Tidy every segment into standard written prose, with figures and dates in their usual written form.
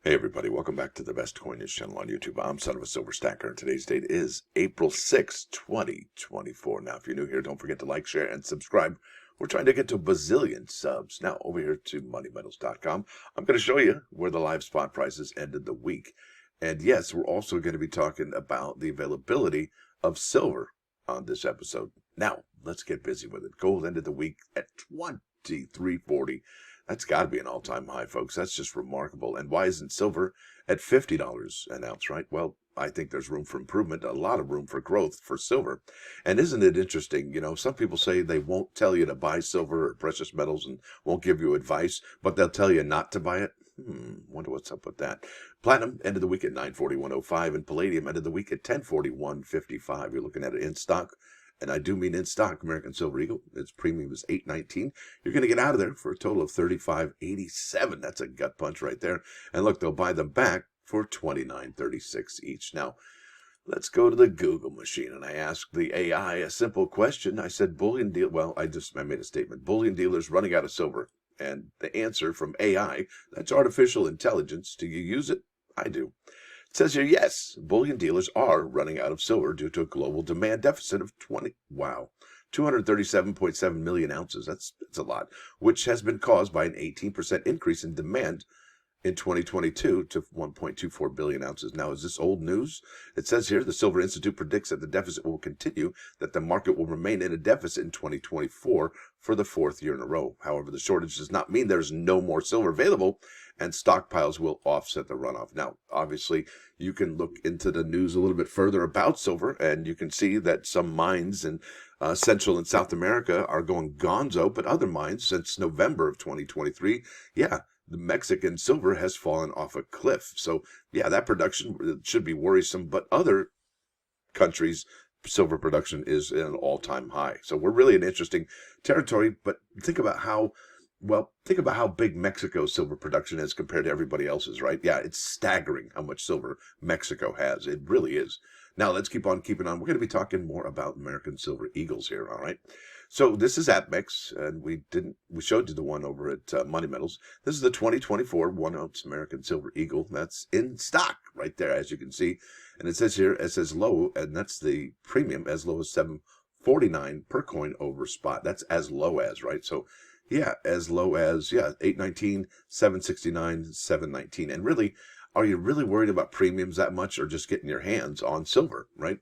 Hey everybody, welcome back to the best coin news channel on YouTube. I'm sonofasilverstacker, and today's date is April 6th, 2024. Now, if you're new here, don't forget to like, share, and subscribe. We're trying to get to a bazillion subs. Now, over here to moneymetals.com, I'm going to show you where the live spot prices ended the week. And yes, we're also going to be talking about the availability of silver on this episode. Now, let's get busy with it. Gold ended the week at 23.40. That's got to be an all-time high, folks. That's just remarkable. And why isn't silver at $50 an ounce, right? Well, I think there's room for improvement, a lot of room for growth for silver. And isn't it interesting? You know, some people say they won't tell you to buy silver or precious metals and won't give you advice, but they'll tell you not to buy it. Wonder what's up with that. Platinum ended the week at 941.05, and palladium ended the week at 1041.55. You're looking at it in stock. And I do mean in stock, American Silver Eagle. Its premium is $8.19. You're going to get out of there for a total of $35.87. That's a gut punch right there. And look, they'll buy them back for $29.36 each. Now, let's go to the Google machine. And I asked the AI a simple question. I said, bullion deal. Well, I made a statement. Bullion dealers running out of silver. And the answer from AI, that's artificial intelligence. Do you use it? I do. It says here, yes, bullion dealers are running out of silver due to a global demand deficit of 237.7 million ounces. That's a lot, which has been caused by an 18% increase in demand in 2022 to 1.24 billion ounces. Now, is this old news? It says here, the Silver Institute predicts that the deficit will continue, that the market will remain in a deficit in 2024 for the fourth year in a row. However, the shortage does not mean there's no more silver available, and stockpiles will offset the runoff. Now, obviously, you can look into the news a little bit further about silver, and you can see that some mines in Central and South America are going gonzo, but other mines since November of 2023, the Mexican silver has fallen off a cliff. So, that production should be worrisome, but other countries' silver production is in an all-time high. So we're really in interesting territory, but think about how big Mexico's silver production is compared to everybody else's, right? Yeah, it's staggering how much silver Mexico has. It really is. Now, let's keep on keeping on. We're going to be talking more about American Silver Eagles here, all right? So this is APMEX, and we showed you the one over at Money Metals. This is the 2024 1-ounce American Silver Eagle. That's in stock right there, as you can see. And it says here, it says low, and that's the premium, as low as $7.49 per coin over spot. That's as low as, right? So, as low as, $8.19, $7.69, $7.19. And really, are you really worried about premiums that much, or just getting your hands on silver, right?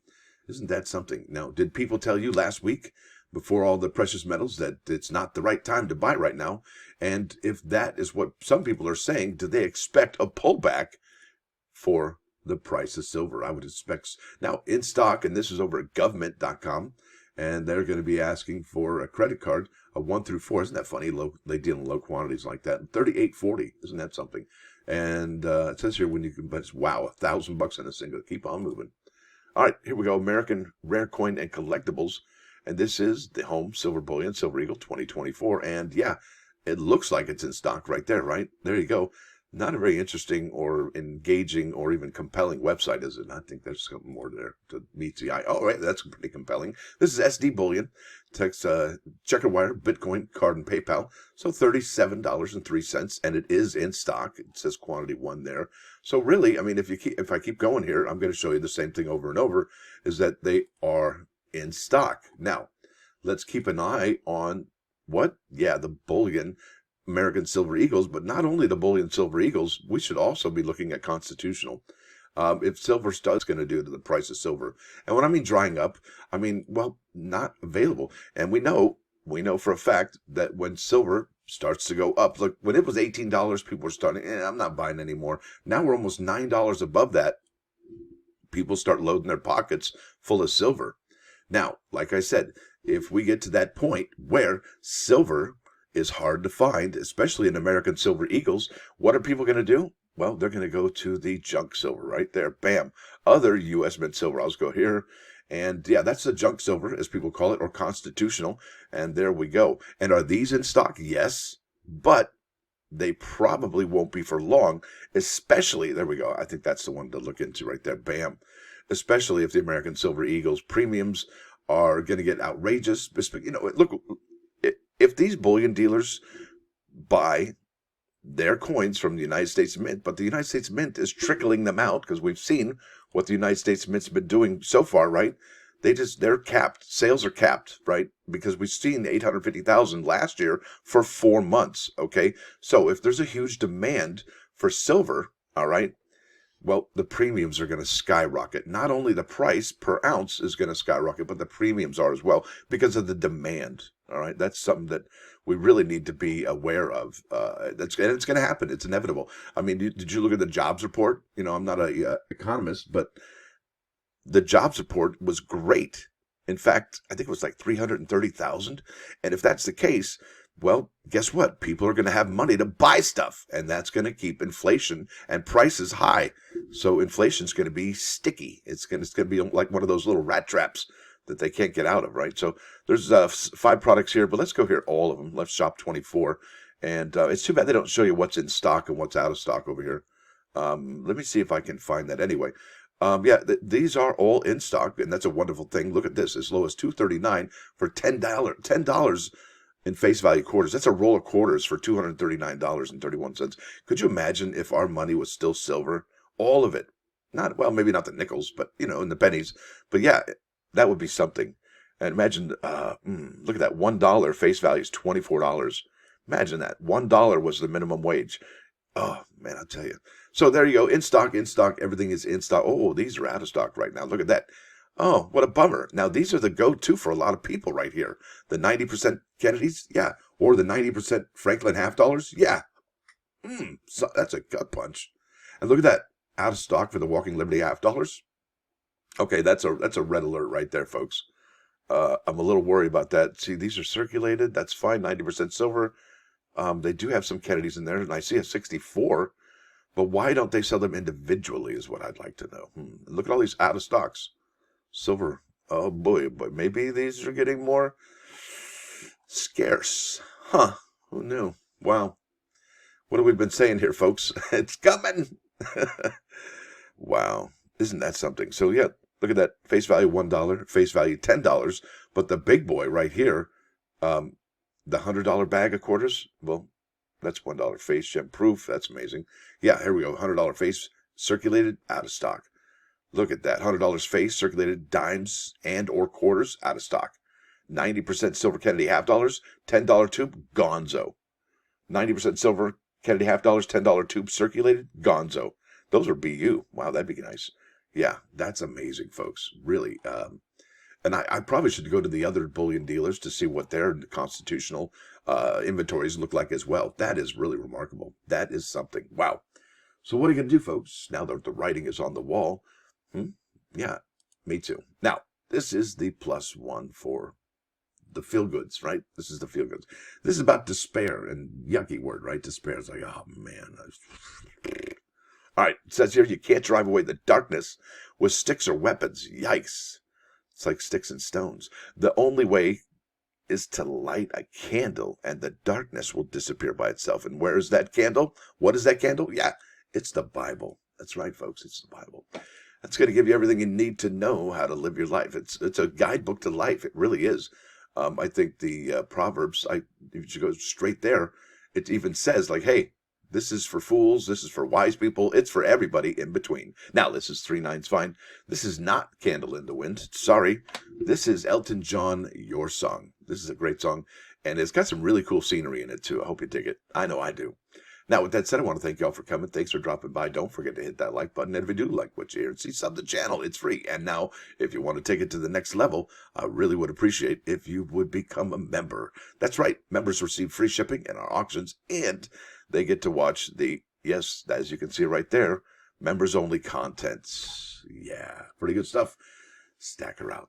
Isn't that something? Now, did people tell you last week, before all the precious metals, that it's not the right time to buy right now? And if that is what some people are saying, do they expect a pullback for the price of silver? I would expect. Now, in stock, and this is over at government.com, and they're going to be asking for a credit card, a 1 through 4. Isn't that funny? They deal in low quantities like that. $38.40. Isn't that something? And it says here when you can, but wow, $1,000 in a single. Keep on moving. All right, here we go. American Rare Coin and Collectibles. And this is the home Silver Bullion, Silver Eagle 2024. And it looks like it's in stock right there, right? There you go. Not a very interesting or engaging or even compelling website, is it? I think there's something more there to meet the eye. Oh, right, that's pretty compelling. This is SD Bullion, text, checker wire, Bitcoin, card, and PayPal. So $37.03, and it is in stock. It says quantity 1 there. So really, I mean, if I keep going here, I'm going to show you the same thing over and over, is that they are in stock. Now, let's keep an eye on what? The Bullion American Silver Eagles, but not only the Bullion Silver Eagles, we should also be looking at constitutional. If silver stud's going to do to the price of silver. And when I mean drying up, I mean, not available. And we know for a fact that when silver starts to go up, look, when it was $18, people were starting, I'm not buying anymore. Now we're almost $9 above that. People start loading their pockets full of silver. Now, like I said, if we get to that point where silver is hard to find, especially in American Silver Eagles, what are people going to do? Well, they're going to go to the junk silver right there. Bam. Other U.S. Mint silver. I'll go here. And that's the junk silver, as people call it, or constitutional. And there we go. And are these in stock? Yes. But they probably won't be for long, especially, there we go. I think that's the one to look into right there. Bam. Especially if the American Silver Eagles premiums are going to get outrageous. Look, if these bullion dealers buy They're coins from the United States Mint, but the United States Mint is trickling them out because we've seen what the United States Mint's been doing so far, right? They're capped. Sales are capped, right? Because we've seen 850,000 last year for 4 months, okay? So if there's a huge demand for silver, all right, well, the premiums are going to skyrocket. Not only the price per ounce is going to skyrocket, but the premiums are as well because of the demand, all right? That's something that we really need to be aware of. And it's going to happen. It's inevitable. I mean, did you look at the jobs report? You know, I'm not a economist, but the jobs report was great. In fact, I think it was like 330,000. And if that's the case, well, guess what? People are going to have money to buy stuff, and that's going to keep inflation and prices high. So inflation's going to be sticky. It's going to be like one of those little rat traps that they can't get out of, right? So there's 5 products here, but let's go here, all of them. Let's shop 24. And it's too bad they don't show you what's in stock and what's out of stock over here. Let me see if I can find that anyway. These are all in stock, and that's a wonderful thing. Look at this, as low as $2.39 for $10 in face value quarters. That's a roll of quarters for $239.31. Could you imagine if our money was still silver? All of it. Maybe not the nickels, but, in the pennies. But yeah, that would be something. And imagine, look at that, $1 face value is $24. Imagine that. $1 was the minimum wage. Oh, man, I'll tell you. So there you go. In stock. Everything is in stock. Oh, these are out of stock right now. Look at that. Oh, what a bummer. Now, these are the go-to for a lot of people right here. The 90% Kennedys, yeah. Or the 90% Franklin half dollars, yeah. So that's a gut punch. And look at that. Out of stock for the Walking Liberty half dollars. Okay, that's a red alert right there, folks. I'm a little worried about that. See, these are circulated. That's fine. 90% silver. They do have some Kennedys in there, and I see a 64. But why don't they sell them individually is what I'd like to know. Look at all these out of stocks. Silver. Oh, boy. Maybe these are getting more scarce. Huh. Who knew? Wow. What have we been saying here, folks? It's coming. Wow. Isn't that something? So, yeah, look at that. Face value $1, face value $10. But the big boy right here, the $100 bag of quarters, well, that's $1 face gem proof. That's amazing. Yeah, here we go. $100 face circulated, out of stock. Look at that. $100 face circulated dimes and or quarters, out of stock. 90% silver Kennedy half dollars, $10 tube, gonzo. 90% silver Kennedy half dollars, $10 tube circulated, gonzo. Those are BU. Wow, that'd be nice. Yeah, that's amazing, folks. Really. And I probably should go to the other bullion dealers to see what their constitutional inventories look like as well. That is really remarkable. That is something. Wow. So what are you going to do, folks, now that the writing is on the wall? Yeah, me too. Now, this is the +1 for the feel-goods, right? This is the feel-goods. This is about despair, and yucky word, right? Despair is like, oh, man. All right, it says here, you can't drive away the darkness with sticks or weapons. Yikes. It's like sticks and stones. The only way is to light a candle, and the darkness will disappear by itself. And where is that candle? What is that candle? Yeah, it's the Bible. That's right, folks. It's the Bible. That's going to give you everything you need to know how to live your life. It's a guidebook to life. It really is. I think the Proverbs, if you go straight there, it even says, like, hey, this is for fools. This is for wise people. It's for everybody in between. Now, this is 3 9's fine. This is not Candle in the Wind. Sorry. This is Elton John, Your Song. This is a great song, and it's got some really cool scenery in it, too. I hope you dig it. I know I do. Now, with that said, I want to thank y'all for coming. Thanks for dropping by. Don't forget to hit that like button. And if you do like what you hear, see, sub the channel. It's free. And now, if you want to take it to the next level, I really would appreciate if you would become a member. That's right. Members receive free shipping in our auctions, and they get to watch yes, as you can see right there, members-only contents. Yeah, pretty good stuff. Stacker out.